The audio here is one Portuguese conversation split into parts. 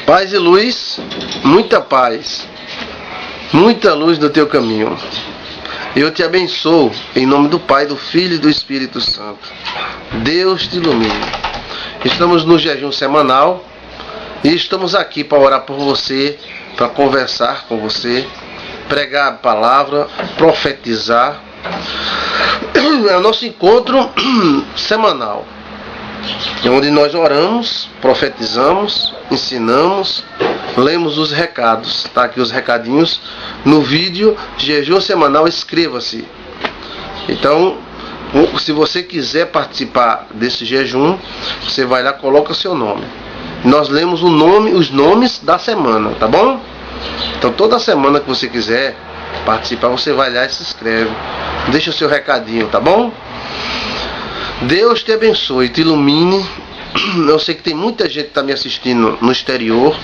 Paz e luz, muita paz, muita luz no teu caminho. Eu te abençoo em nome do Pai, do Filho e do Espírito Santo. Deus te ilumine. Estamos no jejum semanal e estamos aqui para orar por você, para conversar com você, pregar a palavra, profetizar. É o nosso encontro semanal, onde nós oramos, profetizamos, ensinamos, lemos os recados. Está aqui os recadinhos no vídeo jejum semanal, inscreva-se. Então, se você quiser participar desse jejum, você vai lá, coloca seu nome. Nós lemos os nomes da semana, tá bom? Então toda semana que você quiser participar, você vai lá e se inscreve. Deixa o seu recadinho, tá bom? Deus te abençoe, te ilumine. Eu sei que tem muita gente que está me assistindo no exterior,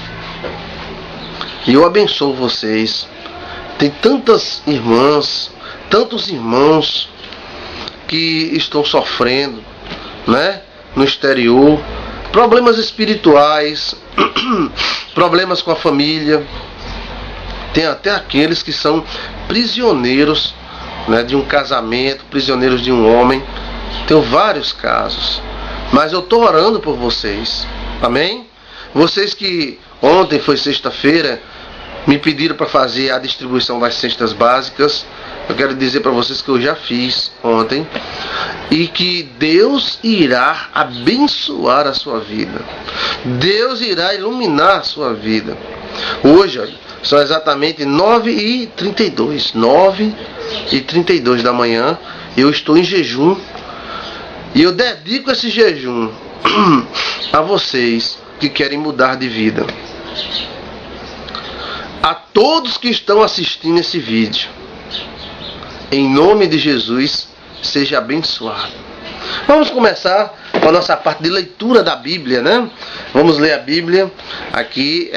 e eu abençoo vocês. Tem tantas irmãs, tantos irmãos que estão sofrendo, né, no exterior, problemas espirituais, problemas com a família. Tem até aqueles que são prisioneiros, né, de um casamento, prisioneiros de um homem. Tenho vários casos, mas eu estou orando por vocês, amém? Vocês que ontem foi sexta-feira, me pediram para fazer a distribuição das cestas básicas. Eu quero dizer para vocês que eu já fiz ontem, e que Deus irá abençoar a sua vida. Deus irá iluminar a sua vida. Hoje, olha, são exatamente 9h32, 9h32 da manhã. Eu estou em jejum, e eu dedico esse jejum a vocês que querem mudar de vida. A todos que estão assistindo esse vídeo, em nome de Jesus, seja abençoado. Vamos começar com a nossa parte de leitura da Bíblia, né? Vamos ler a Bíblia. Aqui,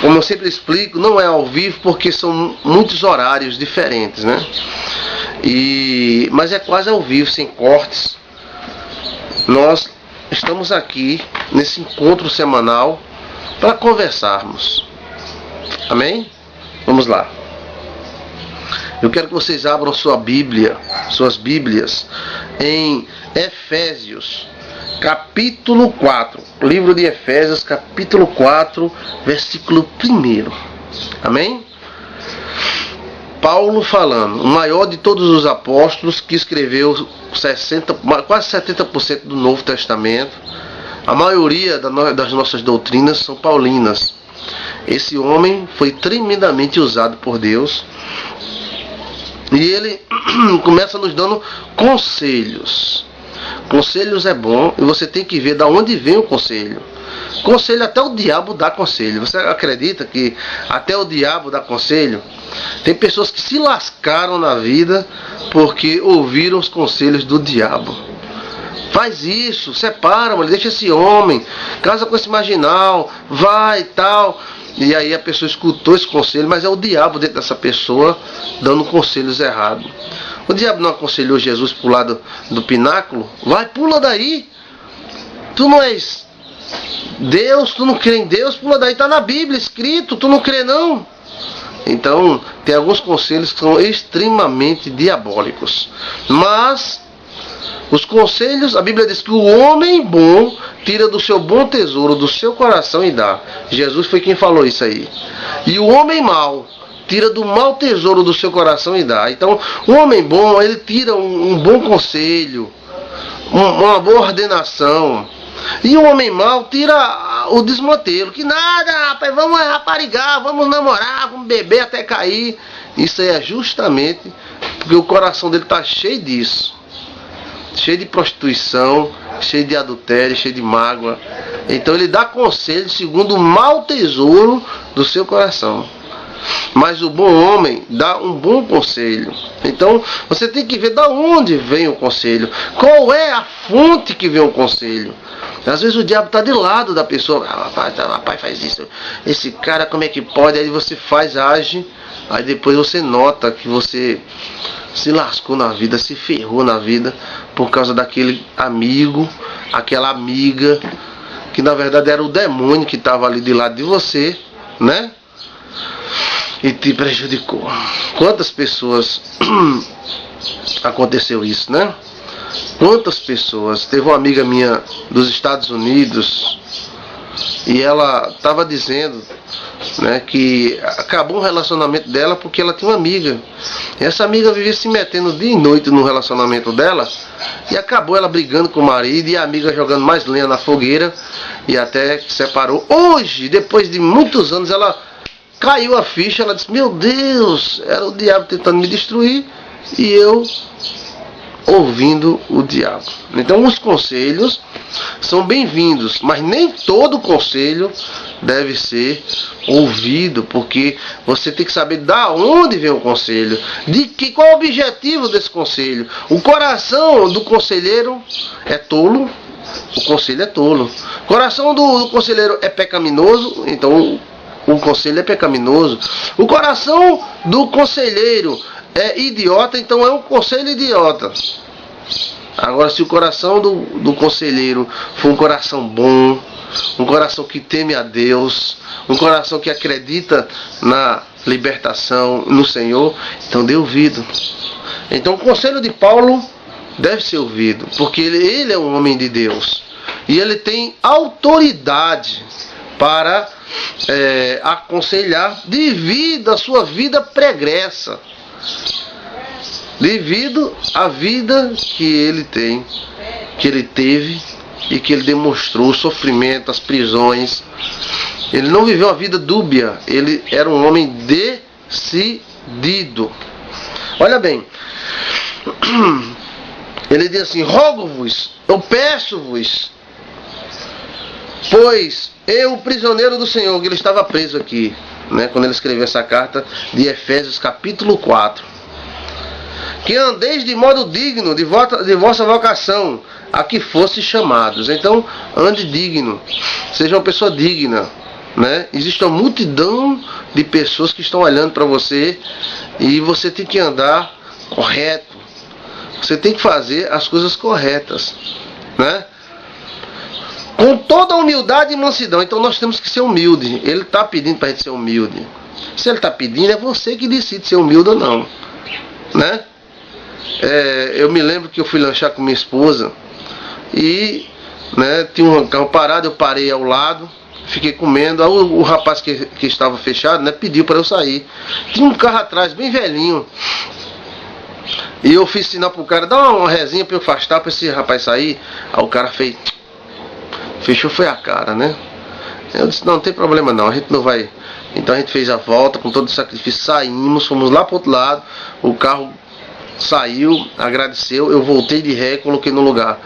como eu sempre explico, não é ao vivo porque são muitos horários diferentes, né? Mas é quase ao vivo, sem cortes. Nós estamos aqui nesse encontro semanal para conversarmos. Amém? Vamos lá. Eu quero que vocês abram sua Bíblia, suas Bíblias, em Efésios, capítulo 4. Livro de Efésios, capítulo 4, versículo 1. Amém? Paulo falando, o maior de todos os apóstolos, que escreveu quase 70% do Novo Testamento. A maioria das nossas doutrinas são paulinas. Esse homem foi tremendamente usado por Deus, e ele começa nos dando conselhos. Conselhos é bom, e você tem que ver de onde vem o conselho. Conselho, até o diabo dá conselho. Você acredita que até o diabo dá conselho? Tem pessoas que se lascaram na vida porque ouviram os conselhos do diabo. Faz isso, separa, mas deixa esse homem, casa com esse marginal, vai e tal. E aí a pessoa escutou esse conselho, mas é o diabo dentro dessa pessoa dando conselhos errados. O diabo não aconselhou Jesus para o lado do pináculo? Vai, pula daí. Tu não és Deus, tu não crê em Deus, pula daí, está na Bíblia escrito, tu não crê não. Então, tem alguns conselhos que são extremamente diabólicos. Mas os conselhos, a Bíblia diz que o homem bom tira do seu bom tesouro, do seu coração e dá. Jesus foi quem falou isso aí. E o homem mau tira do mau tesouro do seu coração e dá. Então, o homem bom, ele tira um bom conselho, uma boa ordenação. E o homem mau tira o desmantelo. Que nada, rapaz, vamos raparigar, vamos namorar, vamos beber até cair. Isso aí é justamente porque o coração dele está cheio disso. Cheio de prostituição, cheio de adultério, cheio de mágoa. Então ele dá conselho segundo o mau tesouro do seu coração. Mas o bom homem dá um bom conselho. Então você tem que ver de onde vem o conselho. Qual é a fonte que vem o conselho. Às vezes o diabo está de lado da pessoa. Rapaz, faz isso. Esse cara, como é que pode? Aí você faz, age. Aí depois você nota que você se lascou na vida, se ferrou na vida por causa daquele amigo, aquela amiga que na verdade era o demônio que estava ali de lado de você, né? E te prejudicou. Quantas pessoas aconteceu isso, né? Quantas pessoas? Teve uma amiga minha dos Estados Unidos e ela estava dizendo, né, que acabou o relacionamento dela porque ela tinha uma amiga. E essa amiga vivia se metendo dia e noite no relacionamento dela e acabou ela brigando com o marido e a amiga jogando mais lenha na fogueira e até que separou. Hoje, depois de muitos anos, ela caiu a ficha, ela disse: meu Deus, era o diabo tentando me destruir e eu ouvindo o diabo. Então os conselhos são bem-vindos, mas nem todo conselho deve ser ouvido, porque você tem que saber da onde vem o conselho, qual é o objetivo desse conselho. O coração do conselheiro é tolo, o conselho é tolo. O coração do conselheiro é pecaminoso, então o conselho é pecaminoso. O coração do conselheiro é idiota, então é um conselho idiota. Agora, se o coração do conselheiro for um coração bom, um coração que teme a Deus, um coração que acredita na libertação no Senhor, então dê ouvido. Então o conselho de Paulo deve ser ouvido, porque ele é um homem de Deus e ele tem autoridade para aconselhar devido à sua vida pregressa, devido à vida que ele tem, que ele teve e que ele demonstrou, o sofrimento, as prisões. Ele não viveu uma vida dúbia, ele era um homem decidido. Olha bem, ele diz assim: rogo-vos, eu peço-vos, pois eu, prisioneiro do Senhor, que ele estava preso aqui, né, quando ele escreveu essa carta de Efésios capítulo 4, que andeis de modo digno de vossa vocação, a que fosse chamados. Então, ande digno, seja uma pessoa digna, né? Existe uma multidão de pessoas que estão olhando para você e você tem que andar correto, você tem que fazer as coisas corretas, né? Com toda a humildade e mansidão. Então nós temos que ser humilde. Ele está pedindo para a gente ser humilde. Se ele está pedindo, é você que decide ser humilde ou não, né? Eu me lembro que eu fui lanchar com minha esposa e, né, tinha um carro parado, eu parei ao lado, fiquei comendo. Aí o rapaz que estava fechado, né, pediu para eu sair. Tinha um carro atrás, bem velhinho, e eu fiz sinal pro cara: dá uma resinha para eu afastar para esse rapaz sair. Aí o cara fechou foi a cara, né? Eu disse: não tem problema não, a gente não vai. Então a gente fez a volta com todo o sacrifício, saímos, fomos lá pro outro lado, o carro saiu, agradeceu, eu voltei de ré e coloquei no lugar.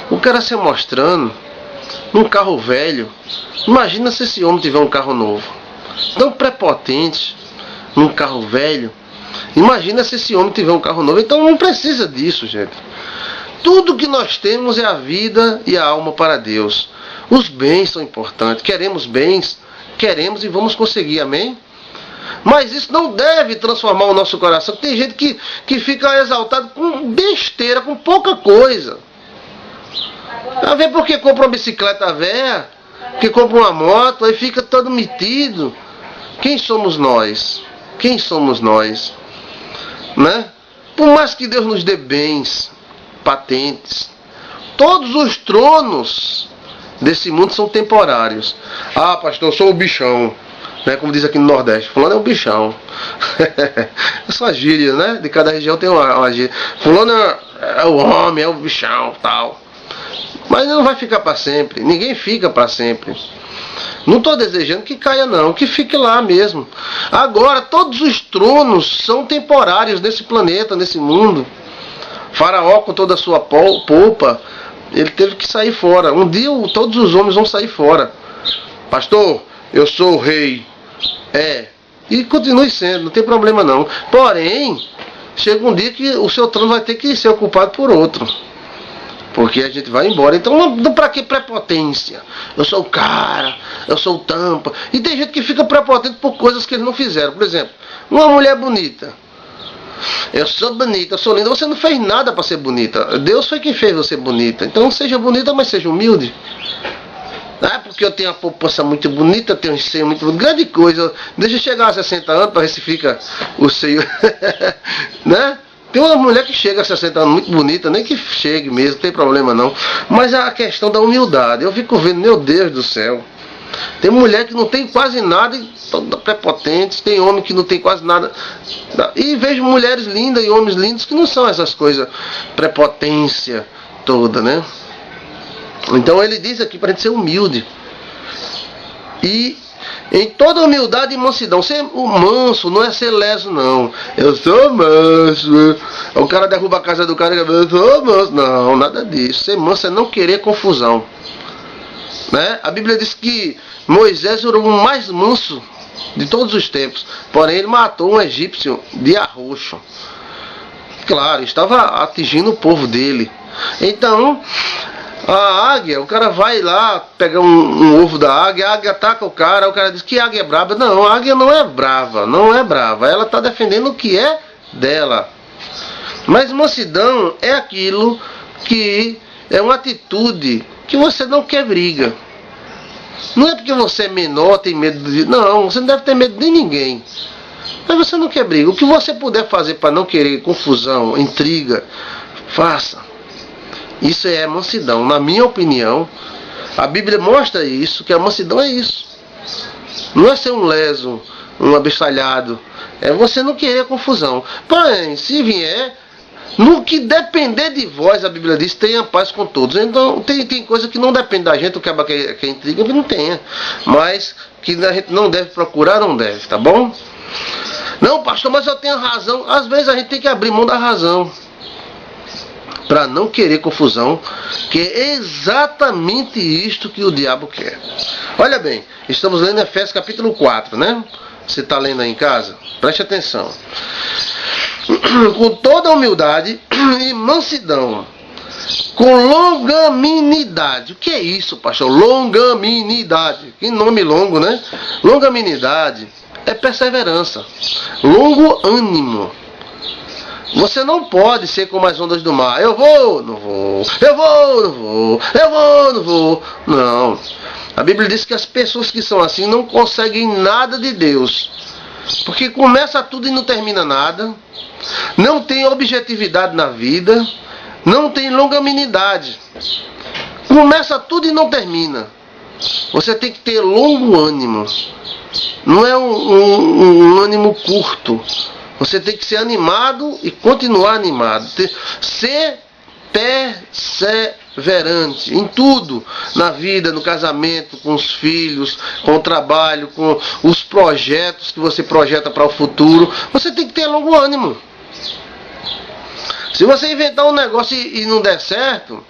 O cara se mostrando num carro velho. Imagina se esse homem tiver um carro novo, tão prepotente, num carro velho. Imagina se esse homem tiver um carro novo. Então não precisa disso, gente. Tudo que nós temos é a vida e a alma para Deus. Os bens são importantes. Queremos bens, queremos e vamos conseguir, amém? Mas isso não deve transformar o nosso coração. Tem gente que fica exaltado com besteira, com pouca coisa. A ver porque compra uma bicicleta velha, que compra uma moto, aí fica todo metido. Quem somos nós? Quem somos nós? Né? Por mais que Deus nos dê bens, patentes, todos os tronos desse mundo são temporários. Ah, pastor, eu sou o bichão, né? Como diz aqui no Nordeste, fulano é o bichão. Essa é gíria, né? De cada região tem uma gíria. Fulano é o homem, é o bichão, tal. Mas não vai ficar para sempre. Ninguém fica para sempre. Não estou desejando que caia não, que fique lá mesmo. Agora, todos os tronos são temporários nesse planeta, nesse mundo. Faraó, com toda a sua polpa, ele teve que sair fora. Um dia todos os homens vão sair fora. Pastor, eu sou o rei. E continue sendo, não tem problema não. Porém, chega um dia que o seu trono vai ter que ser ocupado por outro. Porque a gente vai embora. Então, não para que prepotência? Eu sou o cara, eu sou o tampa. E tem gente que fica prepotente por coisas que eles não fizeram. Por exemplo, uma mulher bonita. Eu sou bonita, eu sou linda. Você não fez nada para ser bonita. Deus foi quem fez você bonita. Então seja bonita, mas seja humilde. Ah, porque eu tenho uma poupança muito bonita, tenho um seio muito bonito, grande coisa. Deixa eu chegar a 60 anos para ver se fica o seio. Né? Tem uma mulher que chega a 60 anos muito bonita, nem que chegue mesmo, não tem problema não. Mas é a questão da humildade. Eu fico vendo, meu Deus do céu. Tem mulher que não tem quase nada e toda prepotente, tem homem que não tem quase nada. E vejo mulheres lindas e homens lindos que não são essas coisas, prepotência toda, né? Então ele diz aqui para a gente ser humilde. E em toda humildade e mansidão. Ser manso não é ser leso, não. Eu sou manso. O cara derruba a casa do cara e eu sou manso. Não, nada disso. Ser manso é não querer confusão. Né? A Bíblia diz que Moisés era o mais manso de todos os tempos. Porém ele matou um egípcio de arroxo. Claro, estava atingindo o povo dele. Então... a águia, o cara vai lá pegar um ovo da águia, a águia ataca o cara diz que a águia é brava. Não, a águia não é brava, não é brava. Ela está defendendo o que é dela. Mas mansidão é aquilo que é uma atitude que você não quer briga. Não é porque você é menor, tem medo de... Não, você não deve ter medo de ninguém. Mas você não quer briga. O que você puder fazer para não querer confusão, intriga, faça. Isso é mansidão. Na minha opinião, a Bíblia mostra isso, que a mansidão é isso. Não é ser um leso, um abestalhado. É você não querer confusão. Porém, se vier, no que depender de vós, a Bíblia diz, tenha paz com todos. Então, tem coisa que não depende da gente, o que é intriga, que não tenha. Mas que a gente não deve procurar, não deve, tá bom? Não, pastor, mas eu tenho razão. Às vezes a gente tem que abrir mão da razão para não querer confusão, que é exatamente isto que o diabo quer. Olha bem, estamos lendo Efésios capítulo 4, né? Você está lendo aí em casa? Preste atenção. Com toda humildade e mansidão, com longanimidade. O que é isso, pastor? Longanimidade. Que nome longo, né? Longanimidade é perseverança. Longo ânimo. Você não pode ser como as ondas do mar. Eu vou, não vou. Eu vou, não vou. Eu vou, não vou. Não. A Bíblia diz que as pessoas que são assim não conseguem nada de Deus. Porque começa tudo e não termina nada. Não tem objetividade na vida. Não tem longanimidade. Começa tudo e não termina. Você tem que ter longo ânimo. Não é um ânimo curto. Você tem que ser animado e continuar animado. Ser perseverante em tudo. Na vida, no casamento, com os filhos, com o trabalho, com os projetos que você projeta para o futuro. Você tem que ter longo ânimo. Se você inventar um negócio e não der certo,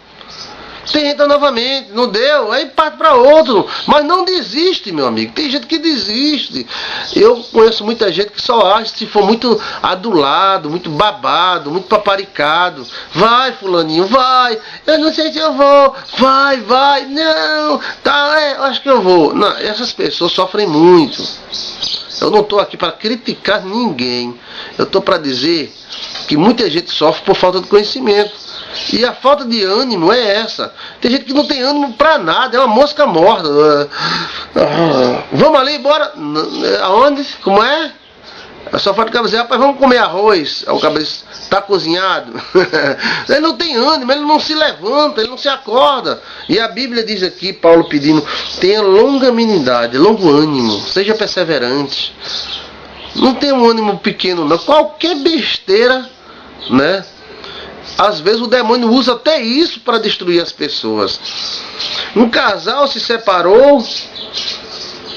tenta novamente, não deu, aí parte para outro, mas não desiste, meu amigo. Tem gente que desiste. Eu conheço muita gente que só acha se for muito adulado, muito babado, muito paparicado. Vai, fulaninho, vai. Eu não sei se eu vou. Vai. Não, tá, eu acho que eu vou. Não, essas pessoas sofrem muito. Eu não estou aqui para criticar ninguém. Eu estou para dizer que muita gente sofre por falta de conhecimento. E a falta de ânimo é essa. Tem gente que não tem ânimo pra nada, é uma mosca morta. Vamos ali, bora. Aonde? Como é? Só falta o cara dizer, rapaz, vamos comer arroz. O cara diz, tá cozinhado. Ele não tem ânimo, ele não se levanta, ele não se acorda. E a Bíblia diz aqui, Paulo pedindo, tenha longanimidade, longo ânimo, seja perseverante. Não tem um ânimo pequeno não. Qualquer besteira, né? Às vezes o demônio usa até isso para destruir as pessoas. Um casal se separou.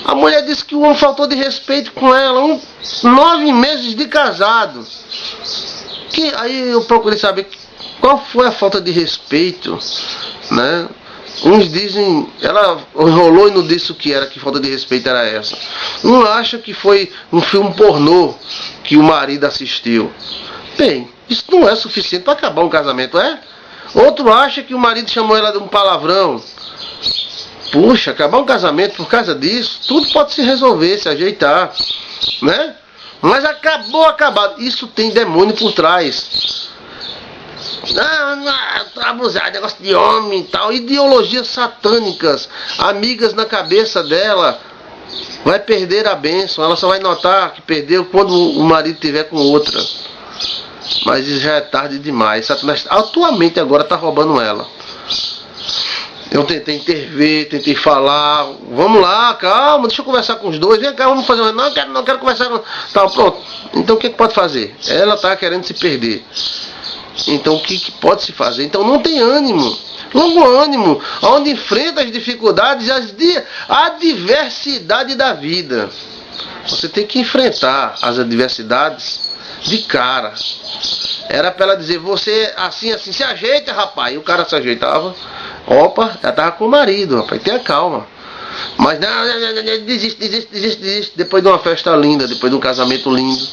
A mulher disse que o homem faltou de respeito com ela. 9 meses de casado. Aí eu procurei saber qual foi a falta de respeito, né? Uns dizem, ela enrolou e não disse o que era, que falta de respeito era essa. Um acha que foi um filme pornô que o marido assistiu. Bem, isso não é suficiente para acabar um casamento, é? Outro acha que o marido chamou ela de um palavrão. Puxa, acabar um casamento por causa disso, tudo pode se resolver, se ajeitar, né? Mas acabou. Isso tem demônio por trás. Abusar, negócio de homem e tal. Ideologias satânicas, amigas na cabeça dela. Vai perder a bênção. Ela só vai notar que perdeu quando o marido estiver com outra. Mas isso já é tarde demais. Satanás atualmente agora está roubando ela. Eu tentei intervir, tentei falar. Vamos lá, calma, deixa eu conversar com os dois. Vem cá, vamos fazer uma... Não quero conversar com... Tá, pronto. Então o que pode fazer? Ela está querendo se perder. Então o que pode se fazer? Então não tem ânimo. Longo ânimo, onde enfrenta as dificuldades, a adversidade da vida. Você tem que enfrentar as adversidades de cara. Era para ela dizer, você assim, se ajeita, rapaz. E o cara se ajeitava. Opa, ela estava com o marido, rapaz, tenha calma. Mas não, desiste. Depois de uma festa linda, depois de um casamento lindo,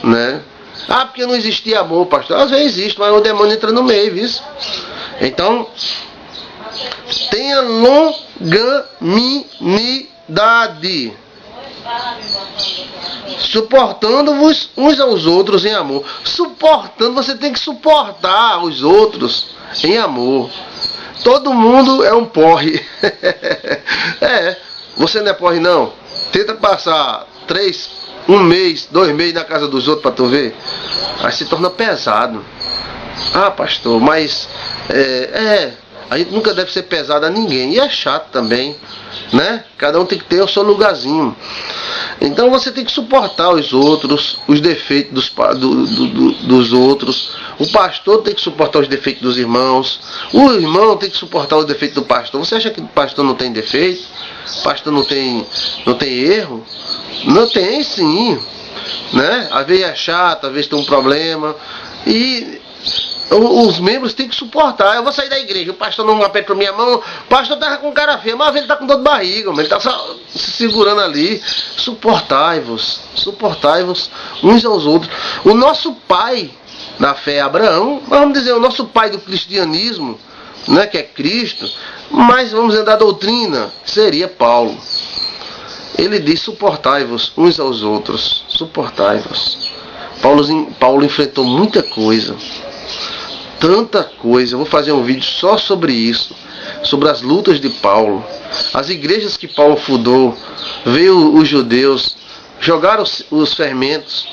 né? Ah, porque não existia amor, pastor. Às vezes existe, mas o demônio entra no meio, viu? Então, tenha longanimidade, suportando-vos uns aos outros em amor. Suportando, você tem que suportar os outros em amor. Todo mundo é um porre. Você não é porre não. Tenta passar 1 mês, 2 meses na casa dos outros para tu ver. Aí se torna pesado. Ah, pastor, mas a gente nunca deve ser pesado a ninguém. E é chato também, né? Cada um tem que ter o seu lugarzinho. Então você tem que suportar os outros, os defeitos dos outros. O pastor tem que suportar os defeitos dos irmãos. O irmão tem que suportar os defeitos do pastor. Você acha que o pastor não tem defeito? O pastor não tem erro? Não tem, sim, né? Às vezes é chato, às vezes tem um problema. E os membros têm que suportar. Eu vou sair da igreja, o pastor não apertou minha mão, o pastor estava com cara feia, mas ele está com dor de barriga, ele está só se segurando ali. Suportai-vos uns aos outros. O nosso pai na fé é Abraão, vamos dizer, o nosso pai do cristianismo, né, que é Cristo, mas vamos dizer da doutrina, seria Paulo. Ele diz, suportai-vos uns aos outros, suportai-vos. Paulo enfrentou muita coisa, tanta coisa. Eu vou fazer um vídeo só sobre isso, sobre as lutas de Paulo. As igrejas que Paulo fundou, veio os judeus, jogaram os fermentos.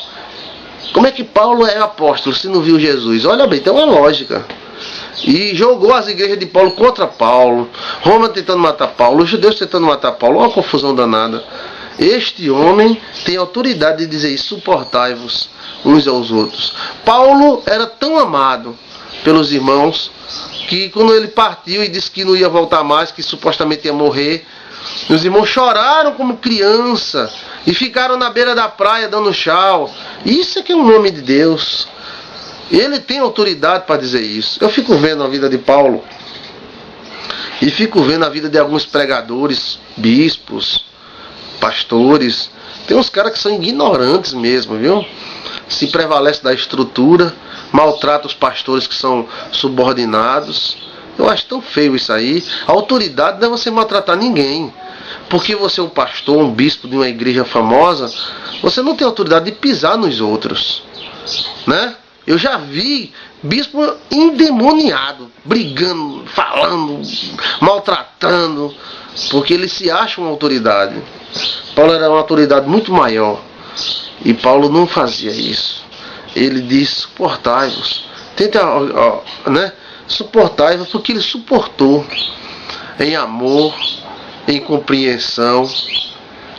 Como é que Paulo é apóstolo se não viu Jesus? Olha bem, tem uma lógica. E jogou as igrejas de Paulo contra Paulo, Roma tentando matar Paulo, os judeus tentando matar Paulo, uma confusão danada. Este homem tem autoridade de dizer isso, suportai-vos uns aos outros. Paulo era tão amado pelos irmãos que quando ele partiu e disse que não ia voltar mais, que supostamente ia morrer, os irmãos choraram como criança e ficaram na beira da praia dando tchau. Isso é que é um homem de Deus. Ele tem autoridade para dizer isso. Eu fico vendo a vida de Paulo e fico vendo a vida de alguns pregadores, bispos, pastores. Tem uns caras que são ignorantes mesmo, viu? Se prevalece da estrutura, maltrata os pastores que são subordinados. Eu acho tão feio isso aí. A autoridade não é você maltratar ninguém. Porque você é um pastor, um bispo de uma igreja famosa, você não tem autoridade de pisar nos outros, né? Eu já vi bispo endemoniado, brigando, falando, maltratando, porque ele se acha uma autoridade. Paulo era uma autoridade muito maior. E Paulo não fazia isso. Ele diz, suportai-vos. Tenta, né? Suportai-vos, porque ele suportou em amor, em compreensão.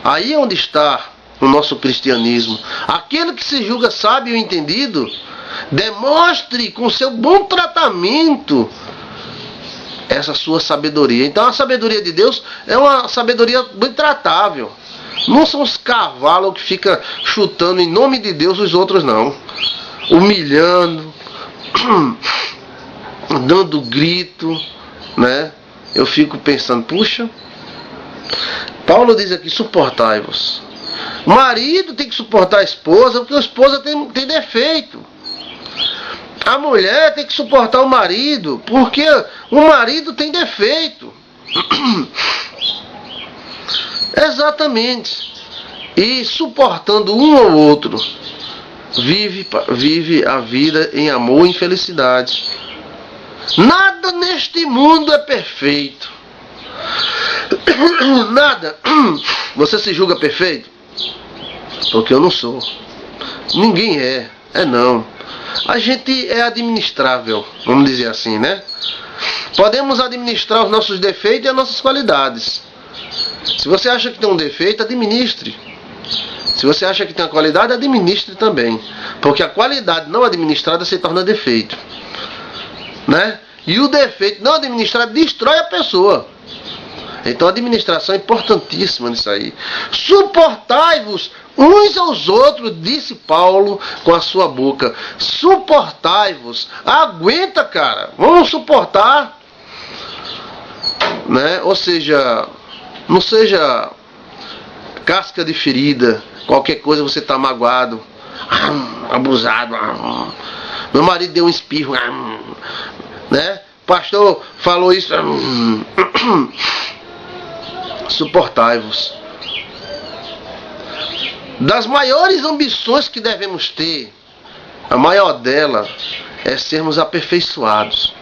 Aí é onde está o nosso cristianismo. Aquele que se julga sábio e entendido, demonstre com seu bom tratamento essa sua sabedoria. Então a sabedoria de Deus é uma sabedoria bem tratável. Não são os cavalos que ficam chutando em nome de Deus os outros, não. Humilhando, dando grito, né? Eu fico pensando, puxa, Paulo diz aqui, suportai-vos. O marido tem que suportar a esposa, porque a esposa tem defeito. A mulher tem que suportar o marido, porque o marido tem defeito. Exatamente. E suportando um ao outro, vive a vida em amor e em felicidade. Nada neste mundo é perfeito. Nada. Você se julga perfeito? Porque eu não sou. Ninguém é. É não. A gente é administrável, vamos dizer assim, né? Podemos administrar os nossos defeitos e as nossas qualidades. Se você acha que tem um defeito, administre. Se você acha que tem uma qualidade, administre também. Porque a qualidade não administrada se torna defeito, né? E o defeito não administrado destrói a pessoa. Então a administração é importantíssima nisso aí. Suportai-vos uns aos outros, disse Paulo com a sua boca. Suportai-vos. Aguenta, cara. Vamos suportar, né? Ou seja, não seja casca de ferida. Qualquer coisa você está magoado, abusado. Meu marido deu um espirro, né? Pastor falou isso. Suportai-vos. Das maiores ambições que devemos ter, a maior dela é sermos aperfeiçoados.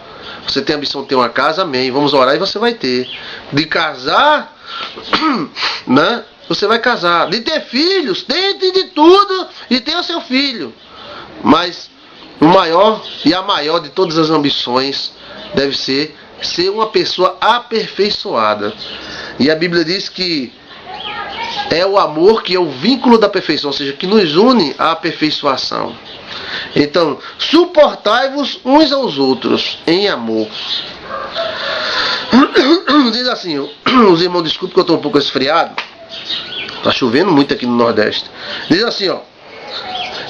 Você tem a ambição de ter uma casa, amém. Vamos orar e você vai ter. De casar, né? Você vai casar. De ter filhos, tente de tudo e tenha seu filho. Mas o maior e a maior de todas as ambições deve ser uma pessoa aperfeiçoada. E a Bíblia diz que é o amor que é o vínculo da perfeição, ou seja, que nos une à aperfeiçoação. Então, suportai-vos uns aos outros em amor. Diz assim, os irmãos, desculpe que eu estou um pouco resfriado. Está chovendo muito aqui no Nordeste. Diz assim, ó: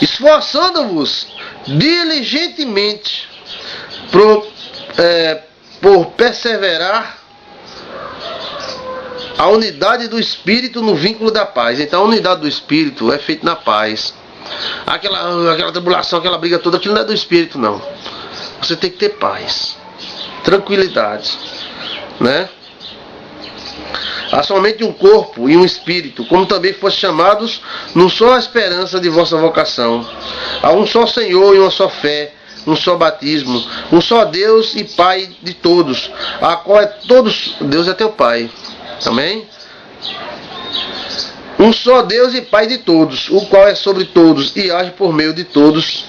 esforçando-vos diligentemente por perseverar a unidade do Espírito no vínculo da paz. Então a unidade do Espírito é feita na paz. Aquela tribulação, aquela briga toda, aquilo não é do Espírito, não. Você tem que ter paz, tranquilidade, né? Há somente um corpo e um espírito, como também foste chamados num só a esperança de vossa vocação. Há um só Senhor e uma só fé, um só batismo, um só Deus e Pai de todos, a qual é todos, Deus é teu Pai. Amém? Um só Deus e Pai de todos, o qual é sobre todos e age por meio de todos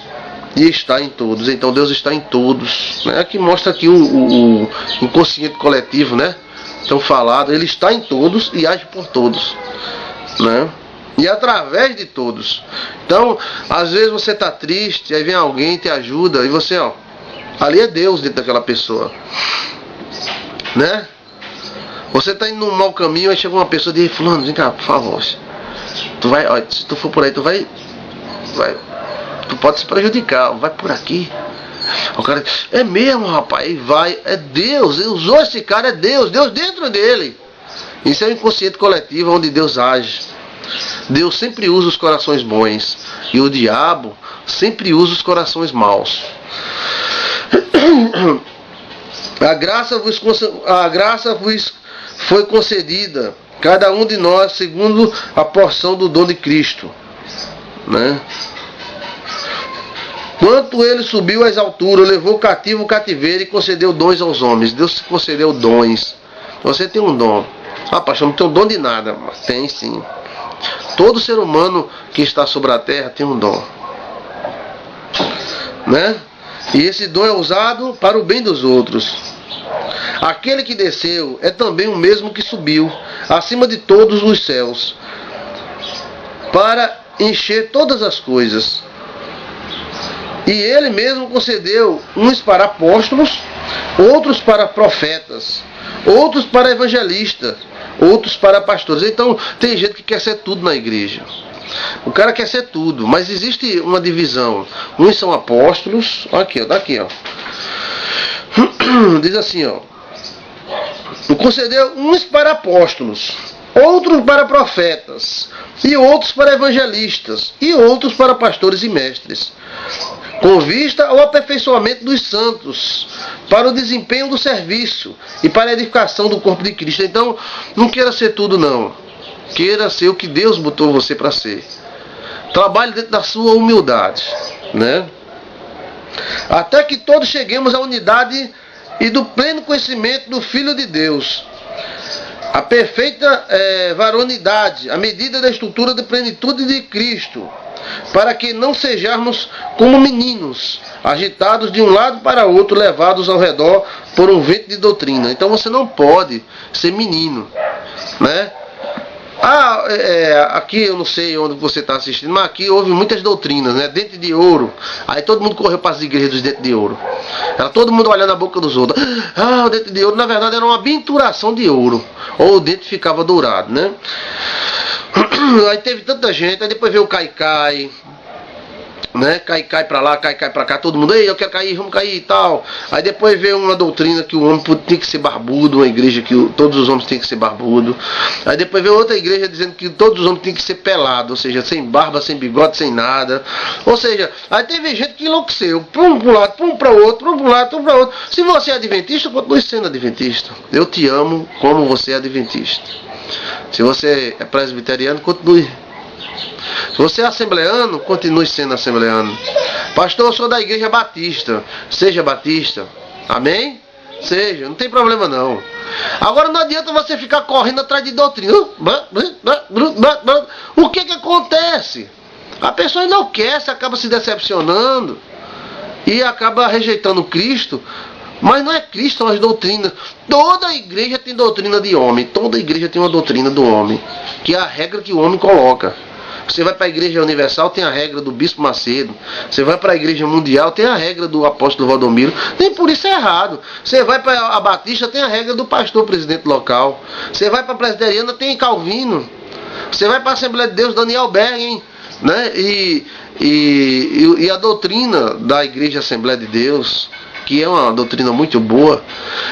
e está em todos. Então Deus está em todos, né? Aqui mostra aqui o inconsciente coletivo, né? Então falado, ele está em todos e age por todos, né? E através de todos. Então, às vezes você está triste, aí vem alguém, te ajuda, e você, ó, ali é Deus dentro daquela pessoa, né? Você está indo num mau caminho, aí chega uma pessoa e diz: fulano, vem cá, por favor. Tu vai, ó, se tu for por aí, tu pode se prejudicar, vai por aqui. O cara, é mesmo, rapaz, vai, é Deus, ele usou esse cara, é Deus dentro dele. Isso é o inconsciente coletivo onde Deus age. Deus sempre usa os corações bons e o diabo sempre usa os corações maus. A graça vos foi concedida, cada um de nós, segundo a porção do dom de Cristo, né? Quanto ele subiu às alturas, levou cativo o cativeiro e concedeu dons aos homens. Deus concedeu dons. Você tem um dom. Ah, pastor, não tem um dom de nada. Mas tem sim. Todo ser humano que está sobre a terra tem um dom, né? E esse dom é usado para o bem dos outros. Aquele que desceu é também o mesmo que subiu acima de todos os céus, para encher todas as coisas. E ele mesmo concedeu uns para apóstolos, outros para profetas, outros para evangelistas, outros para pastores. Então tem gente que quer ser tudo na igreja. O cara quer ser tudo, mas existe uma divisão. Uns são apóstolos, aqui, ó, daqui, ó. Diz assim, ó: concedeu uns para apóstolos, outros para profetas, e outros para evangelistas, e outros para pastores e mestres, com vista ao aperfeiçoamento dos santos, para o desempenho do serviço e para a edificação do corpo de Cristo. Então, não queira ser tudo, não. Queira ser o que Deus botou você para ser. Trabalhe dentro da sua humildade, né? Até que todos cheguemos à unidade e do pleno conhecimento do Filho de Deus, a perfeita varonidade, a medida da estrutura da plenitude de Cristo, para que não sejamos como meninos, agitados de um lado para outro, levados ao redor por um vento de doutrina. Então você não pode ser menino, né? Aqui eu não sei onde você está assistindo, mas aqui houve muitas doutrinas, né? Dente de ouro. Aí todo mundo correu para as igrejas dos dentes de ouro. Era todo mundo olhando a boca dos outros. O dente de ouro na verdade era uma binturação de ouro, ou o dente ficava dourado, né? Aí teve tanta gente, aí depois veio o caicai, né? Cai pra lá, cai pra cá, todo mundo, ei, eu quero cair, vamos cair e tal. Aí depois veio uma doutrina que o homem tem que ser barbudo, uma igreja que todos os homens têm que ser barbudo. Aí depois veio outra igreja dizendo que todos os homens têm que ser pelados, ou seja, sem barba, sem bigode, sem nada. Ou seja, aí teve gente que enlouqueceu, um pro lado, um para o outro, um pro lado, um para o outro. Se você é adventista, continue sendo adventista. Eu te amo como você é adventista. Se você é presbiteriano, continue. Se você é assembleano, continue sendo assembleano. Pastor, eu sou da igreja batista. Seja batista. Amém? Seja, não tem problema não. Agora não adianta você ficar correndo atrás de doutrina. O que acontece? A pessoa enlouquece, acaba se decepcionando e acaba rejeitando Cristo. Mas não é Cristo, são as doutrinas. Toda igreja tem doutrina de homem. Toda igreja tem uma doutrina do homem, que é a regra que o homem coloca. Você vai para a igreja universal, tem a regra do Bispo Macedo. Você vai para a igreja mundial, tem a regra do apóstolo Valdomiro. Nem por isso é errado. Você vai para a Batista, tem a regra do pastor presidente local. Você vai para a Presbiteriana, tem Calvino. Você vai para a Assembleia de Deus, Daniel Bergen, né? E a doutrina da igreja Assembleia de Deus, que é uma doutrina muito boa.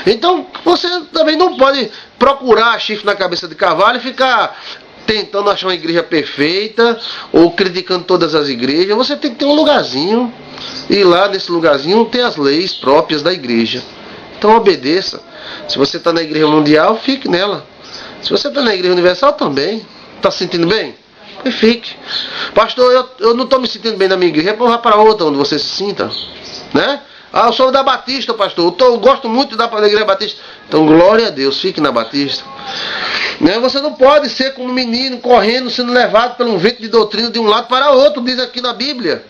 Então você também não pode procurar chifre na cabeça de cavalo e ficar tentando achar uma igreja perfeita ou criticando todas as igrejas. Você tem que ter um lugarzinho, e lá nesse lugarzinho tem as leis próprias da igreja. Então obedeça. Se você está na igreja mundial, fique nela. Se você está na igreja universal, também. Está se sentindo bem? Fique. Pastor, eu não estou me sentindo bem na minha igreja. Vá para outra onde você se sinta, né? Eu sou da Batista, pastor. Eu gosto muito da igreja Batista. Então, glória a Deus, fique na Batista. Né? Você não pode ser como um menino correndo, sendo levado por um vento de doutrina de um lado para outro, diz aqui na Bíblia.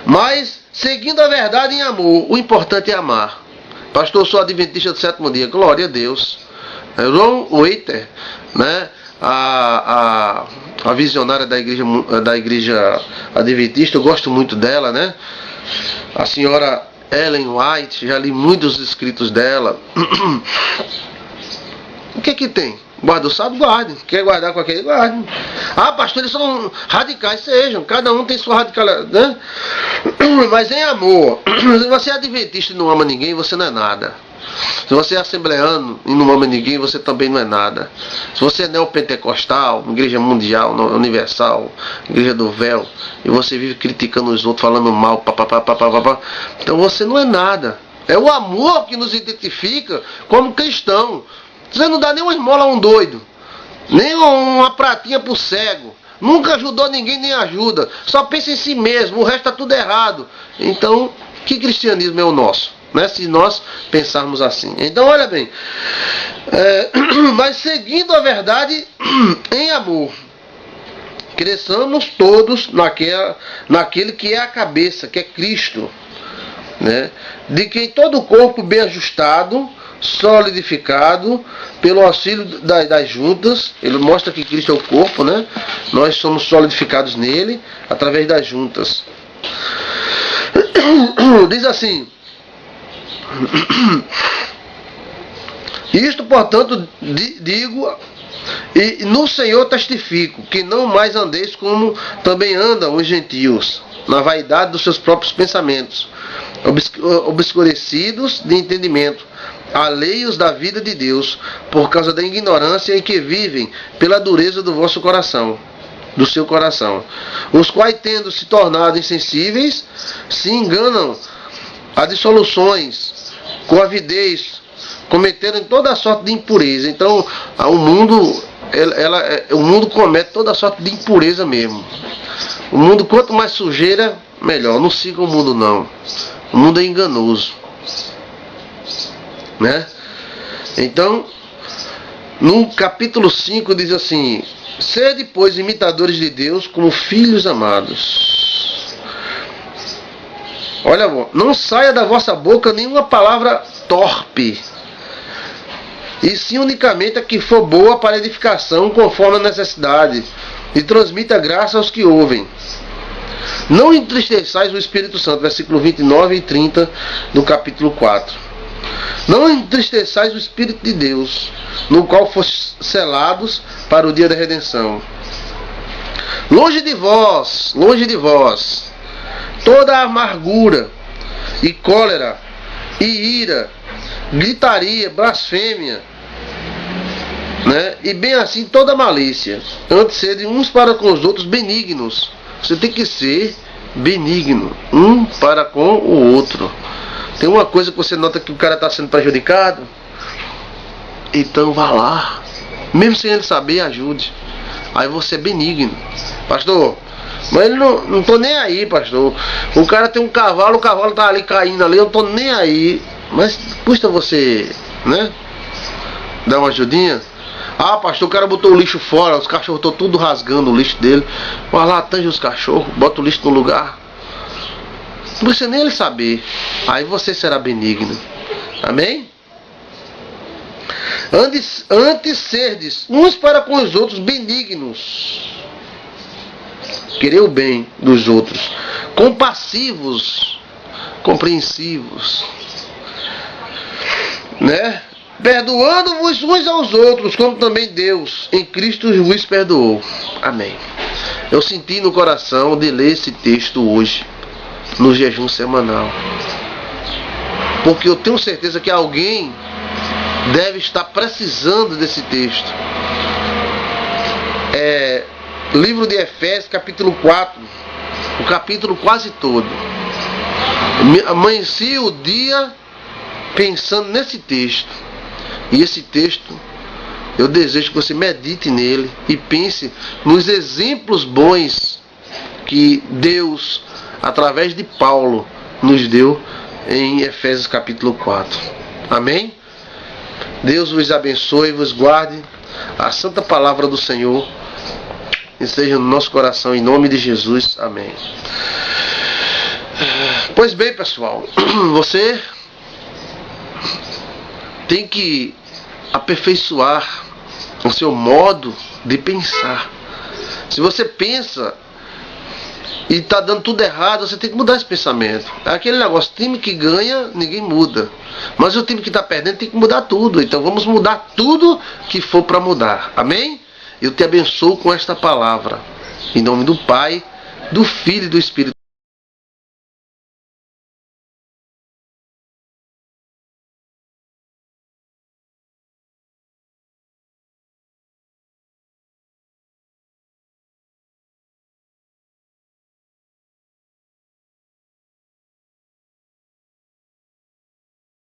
Mas, seguindo a verdade em amor, o importante é amar. Pastor, eu sou adventista do sétimo dia. Glória a Deus. Ron Waiter, né? A visionária da igreja adventista, eu gosto muito dela, né? A senhora Ellen White, já li muitos escritos dela. O que tem? Guarda o sábado, guarde. Quer guardar com aquele, guarde. Pastor, eles são radicais, sejam. Cada um tem sua radicalidade, né? Mas em amor. Se você é adventista e não ama ninguém, você não é nada. Se você é assembleano e não ama ninguém, você também não é nada. Se você é neopentecostal, igreja mundial, universal, igreja do véu, e você vive criticando os outros, falando mal, então você não é nada. É o amor que nos identifica como cristão. Você não dá nem uma esmola a um doido, nem uma pratinha pro cego. Nunca ajudou ninguém, nem ajuda. Só pensa em si mesmo, o resto está tudo errado. Então, que cristianismo é o nosso? Né? Se nós pensarmos assim. Então, olha bem. Mas seguindo a verdade em amor, cresçamos todos naquele que é a cabeça, que é Cristo. Né? De quem todo o corpo bem ajustado, solidificado pelo auxílio das juntas. Ele mostra que Cristo é o corpo, né? Nós somos solidificados nele através das juntas. Diz assim: isto, portanto, digo, e no Senhor testifico, que não mais andeis como também andam os gentios, na vaidade dos seus próprios pensamentos, obscurecidos de entendimento, alheios da vida de Deus, por causa da ignorância em que vivem, pela dureza do vosso coração, do seu coração, os quais, tendo se tornado insensíveis, se enganam a dissoluções, com avidez, cometeram toda a sorte de impureza. Então, o mundo comete toda a sorte de impureza mesmo. O mundo, quanto mais sujeira, melhor. Não siga o mundo, não. O mundo é enganoso. né? Então, no capítulo 5 diz assim: sede, pois, imitadores de Deus como filhos amados. Olha, não saia da vossa boca nenhuma palavra torpe, e sim unicamente a que for boa para edificação, conforme a necessidade, e transmita graça aos que ouvem. Não entristeçais o Espírito Santo, versículo 29 e 30 do capítulo 4. Não entristeçais o Espírito de Deus, no qual fostes selados para o dia da redenção. Longe de vós, toda a amargura e cólera e ira, gritaria, blasfêmia, né? E bem assim toda malícia. Antes sede uns para com os outros benignos. Você tem que ser benigno, um para com o outro. Tem uma coisa que você nota que o cara está sendo prejudicado, então vá lá, mesmo sem ele saber, ajude. Aí você é benigno. Pastor, mas ele não tô nem aí, pastor. O cara tem um cavalo, o cavalo tá ali caindo ali, eu não tô nem aí. Mas custa você, né, dar uma ajudinha? Ah, pastor, o cara botou o lixo fora, os cachorros estão tudo rasgando o lixo dele. Vai lá, tange os cachorros, bota o lixo no lugar. Não precisa nem ele saber. Aí você será benigno. Amém? Antes serdes uns para com os outros benignos. Querer o bem dos outros. Compassivos. Compreensivos. Né? Perdoando-vos uns aos outros, como também Deus em Cristo vos perdoou. Amém. Eu senti no coração de ler esse texto hoje, no jejum semanal, porque eu tenho certeza que alguém deve estar precisando desse texto. Livro de Efésios, capítulo 4, o capítulo quase todo. Amanheci o dia pensando nesse texto. E esse texto, eu desejo que você medite nele e pense nos exemplos bons que Deus, através de Paulo, nos deu em Efésios capítulo 4. Amém? Deus vos abençoe e vos guarde. A santa palavra do Senhor esteja no nosso coração, em nome de Jesus. Amém. Pois bem, pessoal, você tem que aperfeiçoar o seu modo de pensar. Se você pensa e está dando tudo errado, você tem que mudar esse pensamento. É aquele negócio, time que ganha, ninguém muda. Mas o time que está perdendo tem que mudar tudo. Então vamos mudar tudo que for para mudar. Amém? Eu te abençoo com esta palavra. Em nome do Pai, do Filho e do Espírito.